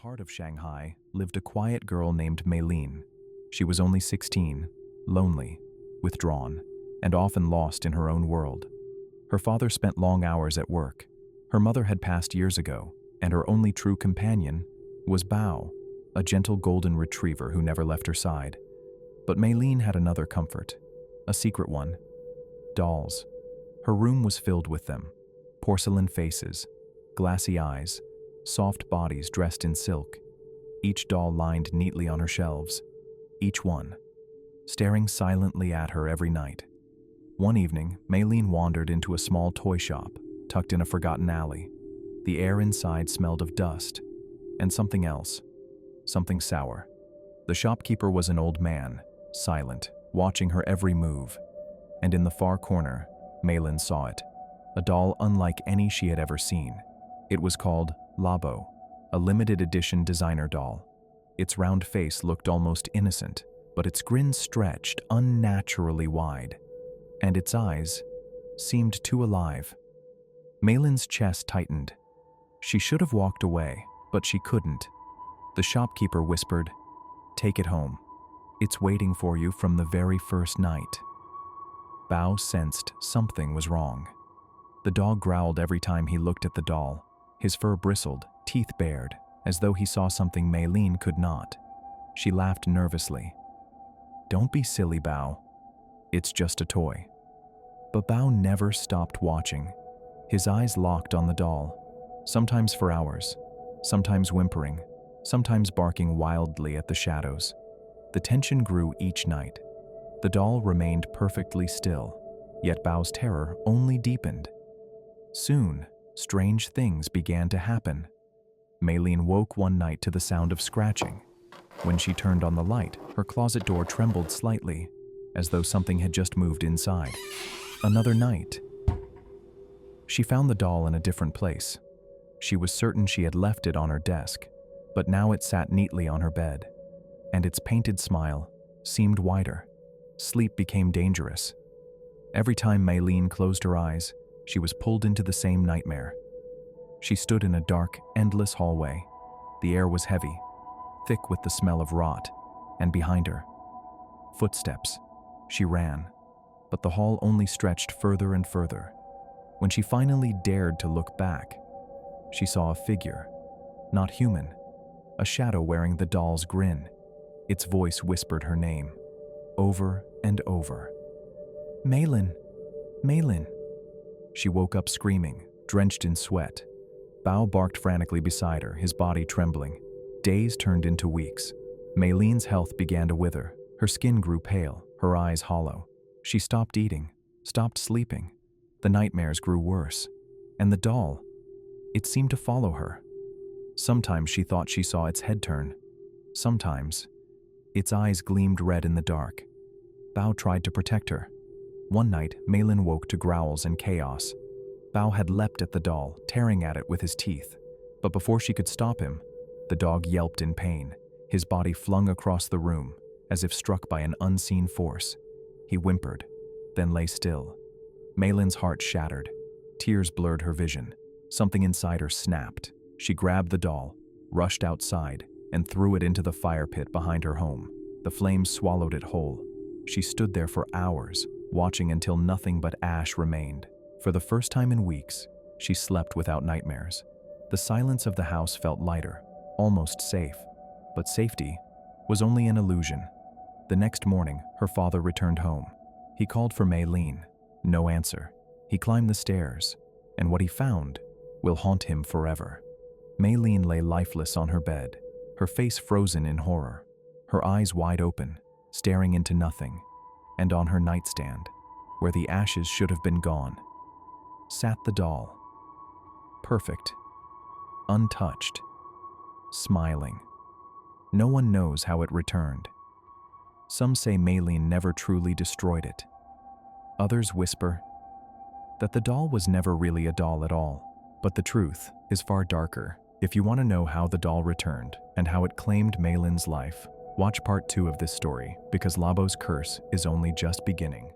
heart of Shanghai lived a quiet girl named Meilin. She was only 16, lonely, withdrawn, and often lost in her own world. Her father spent long hours at work. Her mother had passed years ago, and her only true companion was Bao, a gentle golden retriever who never left her side. But Meilin had another comfort, a secret one: dolls. Her room was filled with them: porcelain faces, glassy eyes, soft bodies dressed in silk, each doll lined neatly on her shelves, each one staring silently at her every night. One evening, Meilin wandered into a small toy shop tucked in a forgotten alley. The air inside smelled of dust and something else, something sour. The shopkeeper was an old man, silent, watching her every move. And in the far corner, Meilin saw it, a doll unlike any she had ever seen. It was called Labo, a limited edition designer doll. Its round face looked almost innocent, but its grin stretched unnaturally wide, and its eyes seemed too alive. Meilin's chest tightened. She should have walked away, but she couldn't. The shopkeeper whispered, "Take it home. It's waiting for you from the very first night." Bao sensed something was wrong. The dog growled every time he looked at the doll. His fur bristled, teeth bared, as though he saw something Meilin could not. She laughed nervously. "Don't be silly, Bao. It's just a toy." But Bao never stopped watching. His eyes locked on the doll, sometimes for hours, sometimes whimpering, sometimes barking wildly at the shadows. The tension grew each night. The doll remained perfectly still, yet Bao's terror only deepened. Soon, strange things began to happen. Meilin woke one night to the sound of scratching. When she turned on the light, her closet door trembled slightly, as though something had just moved inside. Another night. She found the doll in a different place. She was certain she had left it on her desk, but now it sat neatly on her bed, and its painted smile seemed wider. Sleep became dangerous. Every time Meilin closed her eyes, she was pulled into the same nightmare. She stood in a dark, endless hallway. The air was heavy, thick with the smell of rot, and behind her, footsteps. She ran, but the hall only stretched further and further. When she finally dared to look back, she saw a figure, not human, a shadow wearing the doll's grin. Its voice whispered her name, over and over. "Meilin, Meilin." She woke up screaming, drenched in sweat. Bao barked frantically beside her, his body trembling. Days turned into weeks. Meilin's health began to wither. Her skin grew pale, her eyes hollow. She stopped eating, stopped sleeping. The nightmares grew worse. And the doll, it seemed to follow her. Sometimes she thought she saw its head turn. Sometimes, its eyes gleamed red in the dark. Bao tried to protect her. One night, Meilin woke to growls and chaos. Bao had leapt at the doll, tearing at it with his teeth. But before she could stop him, the dog yelped in pain. His body flung across the room, as if struck by an unseen force. He whimpered, then lay still. Meilin's heart shattered. Tears blurred her vision. Something inside her snapped. She grabbed the doll, rushed outside, and threw it into the fire pit behind her home. The flames swallowed it whole. She stood there for hours, watching until nothing but ash remained. For the first time in weeks, she slept without nightmares. The silence of the house felt lighter, almost safe. But safety was only an illusion. The next morning, her father returned home. He called for Meilin. No answer. He climbed the stairs, and what he found will haunt him forever. Meilin lay lifeless on her bed, her face frozen in horror, her eyes wide open, staring into nothing. And on her nightstand, where the ashes should have been gone, sat the doll. Perfect, untouched, smiling. No one knows how it returned. Some say Meilin never truly destroyed it. Others whisper that the doll was never really a doll at all. But the truth is far darker. If you want to know how the doll returned and how it claimed Meilin's life, watch part 2 of this story, because Labo's curse is only just beginning.